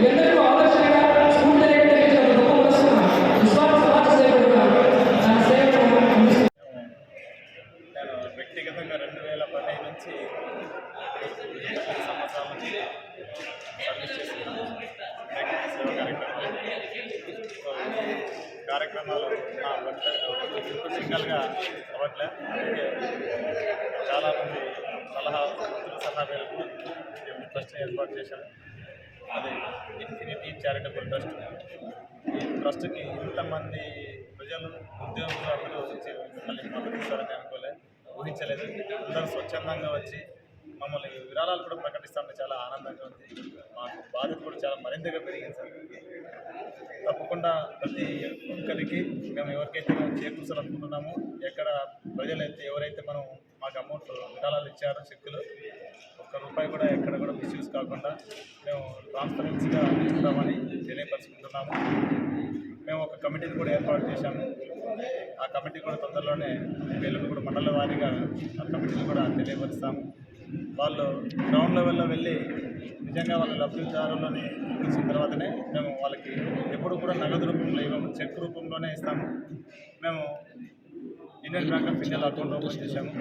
ఎందరికో ఆదర్శంగా స్ఫూర్తిదాయకంగా నిలిచిన ఒక గొప్ప పురస్కారం నిస్వార్థ సమాజ సేవకుడుగా తన సేవను అందిస్తున్నారు. నేను వ్యక్తిగతంగా 2015 నుంచి సంవత్సరాల నుంచి సర్వీస్ చేస్తున్నాను. కార్యక్రమాలు నా సింగల్గా అవ్వట్లే. అందుకే చాలామంది సలహా మేరకు ట్రస్ట్ ఏర్పాటు చేశాను. అది ఇన్ఫినిటీ చారిటబుల్ ట్రస్ట్. ఈ ట్రస్ట్కి ఇంతమంది ప్రజలు ఉద్యోగులు అందరూ వచ్చి మళ్ళీ మద్దతు ఇస్తారని అనుకోలే, ఊహించలేదు. అందరూ స్వచ్ఛందంగా వచ్చి మమ్మల్ని విరాళాలు కూడా ప్రకటిస్తామంటే చాలా ఆనందంగా ఉంది. మాకు బాధ్యత కూడా చాలా మరింతగా పెరిగింది సార్. తప్పకుండా ప్రతి ఒక్కరికి మేము ఎవరికైతే మేము చేకూర్చాలనుకుంటున్నామో, ఎక్కడ ప్రజలైతే ఎవరైతే మనం మాకు అమౌంట్ విరాళాలు ఇచ్చారో చెక్కులు, ఒక్క రూపాయి కూడా ఎక్కడ కూడా మిస్యూజ్ కాకుండా మేము ట్రాన్స్పరెన్సీగా ఇస్తామని తెలియపరుచుకుంటున్నాము. మేము ఒక కమిటీని కూడా ఏర్పాటు చేశాము. ఆ కమిటీ కూడా తొందరలోనే వీళ్ళని కూడా మండల వారీగా ఆ కమిటీని కూడా తెలియపరుస్తాము. వాళ్ళు గ్రౌండ్ లెవెల్లో వెళ్ళి నిజంగా వాళ్ళ లబ్ధిదారులని ఇచ్చిన తర్వాతనే మేము వాళ్ళకి ఎప్పుడు కూడా నగదు రూపంలో ఇవ్వము, చెక్ రూపంలోనే ఇస్తాము. మేము ఇండియన్ బ్యాంక్ ఆఫ్ ఇండియాలో అకౌంట్ ఓపెన్ చేశాము.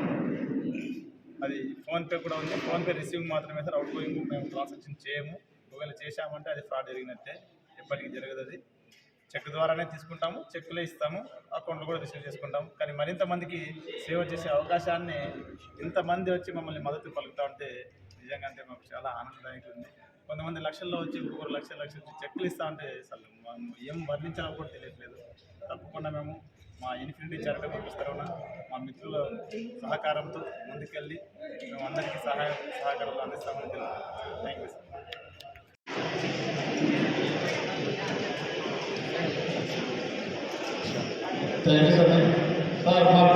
అది ఫోన్పే కూడా ఉంది. ఫోన్పే రిసీవింగ్ మాత్రమే సార్, అవుట్ గోయింగ్ మేము ట్రాన్సాక్షన్ చేయము. ఒకవేళ చేశామంటే అది ఫ్రాడ్ జరిగినట్టే, ఎప్పటికీ జరగదు. అది చెక్ ద్వారానే తీసుకుంటాము, చెక్కులే ఇస్తాము, అకౌంట్లో కూడా రిసీవ్ చేసుకుంటాము. కానీ మరింత మందికి సేవ చేసే అవకాశాన్ని ఇంతమంది వచ్చి మమ్మల్ని మద్దతు పలుకుతూ ఉంటే నిజంగా అంటే మాకు చాలా ఆనందదాయకంగా ఉంది. కొంతమంది లక్షల్లో వచ్చి ఒక్కొక్కరు లక్షలు చెక్కులు ఇస్తూ ఉంటే అసలు ఏం వర్ణించాలో కూడా తెలియట్లేదు. తప్పకుండా మేము మా ఇన్ఫినిటీ చారిటబుల్ ట్రస్ట్ తరఫున మా మిత్రుల సహకారంతో ముందుకెళ్ళి మేము అందరికీ సహకారాలు అందిస్తామని తెలుసు. Thank you sir. Thank you sir.